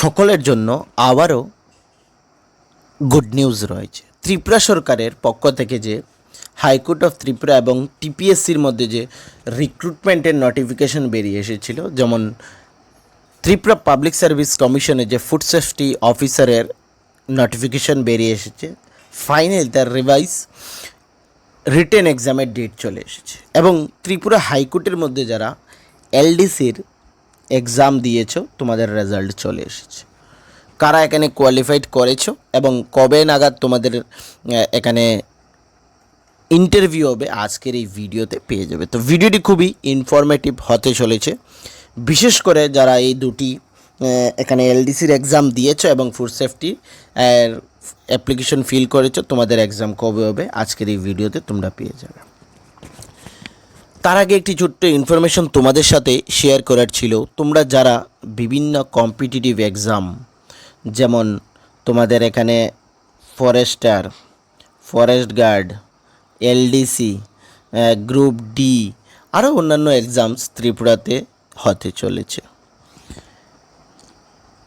সকলের জন্য আবারও গুড নিউজ রয়েছে। ত্রিপুরা সরকারের পক্ষ থেকে যে হাইকোর্ট অফ ত্রিপুরা এবং টিপিএসসির মধ্যে যে রিক্রুটমেন্টের নোটিফিকেশন বেরিয়ে এসেছিল, যেমন ত্রিপুরা পাবলিক সার্ভিস কমিশনের যে ফুড সেফটি অফিসারের নোটিফিকেশন বেরিয়ে এসেছে, ফাইনাল তার রিভাইজ রিটেন এক্সামের ডেট চলে এসেছে। এবং ত্রিপুরা হাইকোর্টের মধ্যে যারা এলডিসির এক্সাম দিয়েছো, তোমাদের রেজাল্ট চলে এসেছে। কারা এখানে কোয়ালিফাইড করেছো এবং কবে নাগাদ তোমাদের এখানে ইন্টারভিউ হবে, আজকের এই ভিডিওতে পেয়ে যাবে। তো ভিডিওটি খুবই ইনফরমেটিভ হতে চলেছে, বিশেষ করে যারা এই দুটি এখানে এলডিসির এক্সাম দিয়েছো এবং ফুড সেফটি অ্যাপ্লিকেশন ফিল করেছো, তোমাদের এক্সাম কবে হবে আজকের এই ভিডিওতে তোমরা পেয়ে যাবে। তার আগে একটি ছোট্ট ইনফরমেশন তোমাদের সাথে শেয়ার করার ছিল। তোমরা যারা বিভিন্ন কম্পিটিটিভ এক্সাম, যেমন তোমাদের এখানে forester, forest guard, LDC, group D, আরও অন্যান্য এক্সামস ত্রিপুরাতে হতে চলেছে।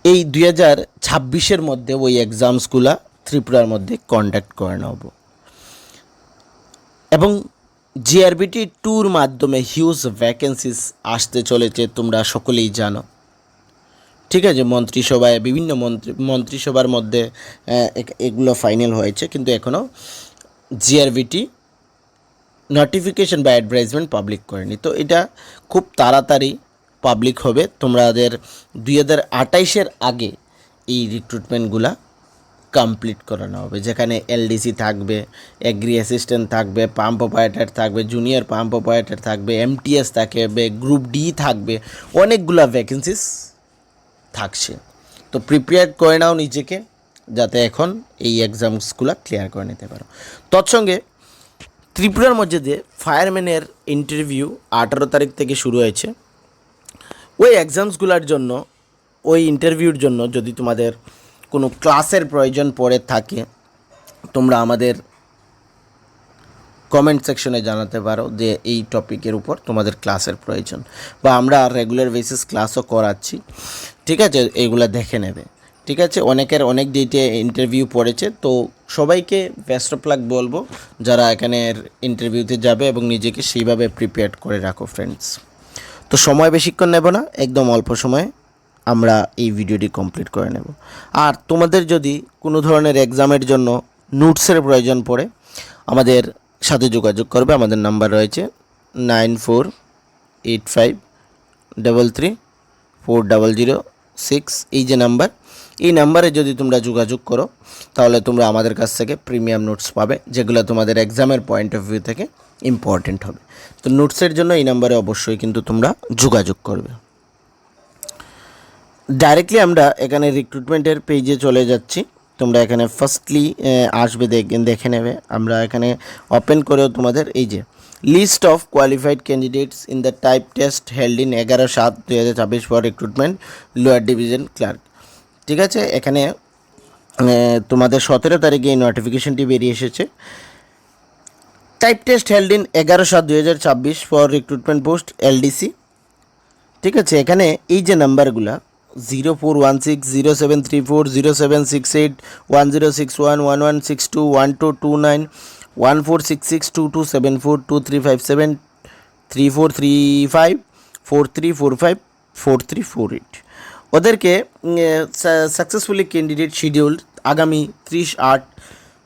এই 2026-এর মধ্যে ওই এক্সামসগুলা ত্রিপুরার মধ্যে কন্ডাক্ট করানো হবে এবং জিআরবিটি টুর মাধ্যমে হিউজ ভ্যাকেন্সিস আসতে চলেছে, তোমরা সকলেই জানো। ঠিক আছে, মন্ত্রিসভায় বিভিন্ন মন্ত্রিসভার মধ্যে এগুলো ফাইনাল হয়েছে, কিন্তু এখনও জিআরবিটি নোটিফিকেশন বা অ্যাডভার্টাইজমেন্ট পাবলিক করেনি। তো এটা খুব তাড়াতাড়ি পাবলিক হবে। তোমাদের 2028-এর আগে এই রিক্রুটমেন্টগুলা কমপ্লিট করানো হবে, যেখানে এলডিসি থাকবে, এগ্রি অ্যাসিস্ট্যান্ট থাকবে, পাম্প অপারেটর থাকবে, জুনিয়র পাম্প অপারেটর থাকবে, এমটিএস থাকবে, গ্রুপ ডি থাকবে, অনেকগুলো ভ্যাকেন্সিস থাকছে। তো প্রিপেয়ার করে নাও নিজেকে, যাতে এখন এই এক্সামসগুলো ক্লিয়ার করে নিতে পারো। তৎসঙ্গে ত্রিপুরার মধ্যে দিয়ে ফায়ারম্যানের ইন্টারভিউ 18 তারিখ থেকে শুরু হয়েছে। ওই এক্সামসগুলোর জন্য, ওই ইন্টারভিউর জন্য যদি তোমাদের কোনো ক্লাসের প্রয়োজন পড়ে থাকে, তোমরা আমাদের কমেন্ট সেকশনে জানাতে পারো যে এই টপিকের উপর তোমাদের ক্লাসের প্রয়োজন, বা আমরা রেগুলার বেসিস ক্লাসও করাচ্ছি। ঠিক আছে, এইগুলো দেখে নেবে। ঠিক আছে, অনেকের অনেক ডেটে ইন্টারভিউ পড়েছে, তো সবাইকে বেস্ট অফ লাক বলবো যারা এখানের ইন্টারভিউতে যাবে, এবং নিজেকে সেইভাবে প্রিপেয়ার করে রাখো ফ্রেন্ডস। তো সময় বেশিক্ষণ নেব না, একদম অল্প সময়ে আমরা এই ভিডিওটি কমপ্লিট করে নেব। আর তোমাদের যদি কোনো ধরনের এক্সামের জন্য নোটসের প্রয়োজন পড়ে, আমাদের সাথে যোগাযোগ করবে। আমাদের নাম্বার রয়েছে 9485334006। এই যে নাম্বার, এই নাম্বারে যদি তোমরা যোগাযোগ করো, তাহলে তোমরা আমাদের কাছ থেকে প্রিমিয়াম নোটস পাবে, যেগুলো তোমাদের এক্সামের পয়েন্ট অফ ভিউ থেকে ইম্পর্টেন্ট হবে। তো নোটসের জন্য এই নাম্বারে অবশ্যই কিন্তু তোমরা যোগাযোগ করবে। ডাইরেক্টলি আমরা এখানে রিক্রুটমেন্টের পেজে চলে যাচ্ছি। তোমরা এখানে ফার্স্টলি আসবে, দেখে নেবে। আমরা এখানে ওপেন করেও তোমাদের এই যে list of qualified candidates in the type test held in 11/7/2026 for recruitment lower division clerk. ঠিক আছে, এখানে তোমাদের 17 তারিখে এই নোটিফিকেশনটি বেরিয়ে এসেছে। Type test held in 11/7/2026 for recruitment post LDC. ঠিক আছে, এখানে এই যে নাম্বারগুলা 041607340621162211622357343543454348 ওদেরকে সাকসেসফুলি ক্যান্ডিডেট শিডিউল আগামী 30/8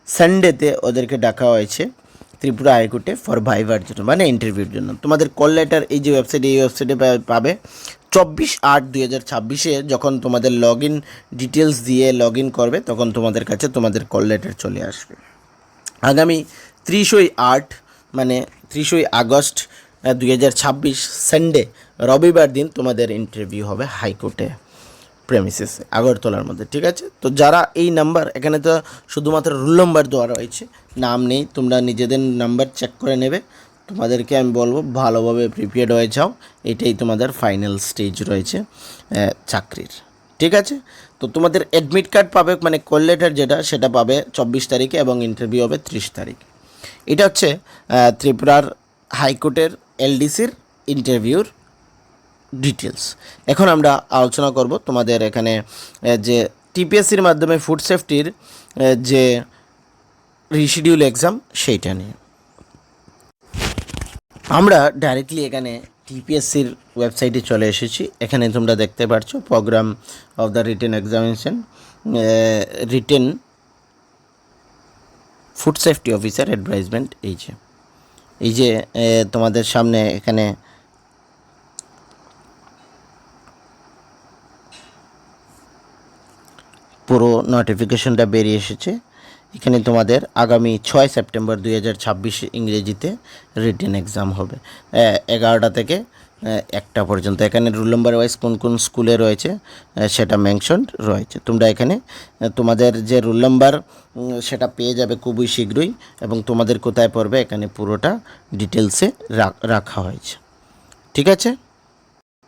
সানডেতে ওদেরকে ডাকা হয়েছে ত্রিপুরা হাইকোর্টে ফর ভাইভার জন্য, মানে ইন্টারভিউর জন্য। তোমাদের কল লেটার এই যে ওয়েবসাইটে, এই ওয়েবসাইটে পাবে। 24/8/2026-এ যখন তোমাদের লগ ইন ডিটেলস দিয়ে লগ ইন করবে, তখন তোমাদের কাছে তোমাদের কল লেটার চলে আসবে। আগামী 30/8 মানে 30 আগস্ট 2026 সানডে, রবিবার দিন তোমাদের ইন্টারভিউ হবে হাইকোর্টে প্রেমিসেসে, আগরতলার মধ্যে। ঠিক আছে, তো যারা এই নাম্বার, এখানে তো শুধুমাত্র রোল নাম্বার দেওয়া রয়েছে, নাম নেই, তোমরা নিজেদের নাম্বার চেক করে নেবে। তোমাদেরকে আমি বলবো ভালোভাবে প্রিপেয়ার্ড হয়ে যাও, এটাই তোমাদের ফাইনাল স্টেজ রয়েছে চাকরির। ঠিক আছে, তো তোমাদের অ্যাডমিট কার্ড পাবে, মানে কল লেটার যেটা, সেটা পাবে 24 তারিখে এবং ইন্টারভিউ হবে 30 তারিখে। এটা হচ্ছে ত্রিপুরার হাইকোর্টের এলডিসির ইন্টারভিউর ডিটেলস। এখন আমরা আলোচনা করব তোমাদের এখানে যে টিপিএসসির মাধ্যমে ফুড সেফটির যে রিশিডিউল এক্সাম সেইটা নিয়ে আমরা ডাইরেক্টলি এখানে টিপিএসসির ওয়েবসাইটে চলে এসেছি। এখানে তোমরা দেখতে পাচ্ছ programme of the written examination, written food safety officer advertisement. এই যে তোমাদের সামনে এখানে পুরো নোটিফিকেশনটা বেরিয়ে এসেছে। এখানে তোমাদের আগামী 6 সেপ্টেম্বর 2026 ইংরেজিতে রিটেন এক্সাম হবে 11টা থেকে 1টা পর্যন্ত। এখানে রোল নাম্বার ওয়াইজ কোন কোন স্কুলে রয়েছে সেটা মেনশন রয়েছে। তোমরা এখানে তোমাদের যে রোল নাম্বার সেটা পেয়ে যাবে খুবই শীঘ্রই, এবং তোমাদের কোথায় পড়বে এখানে পুরোটা ডিটেলসে রাখা হয়েছে। ঠিক আছে।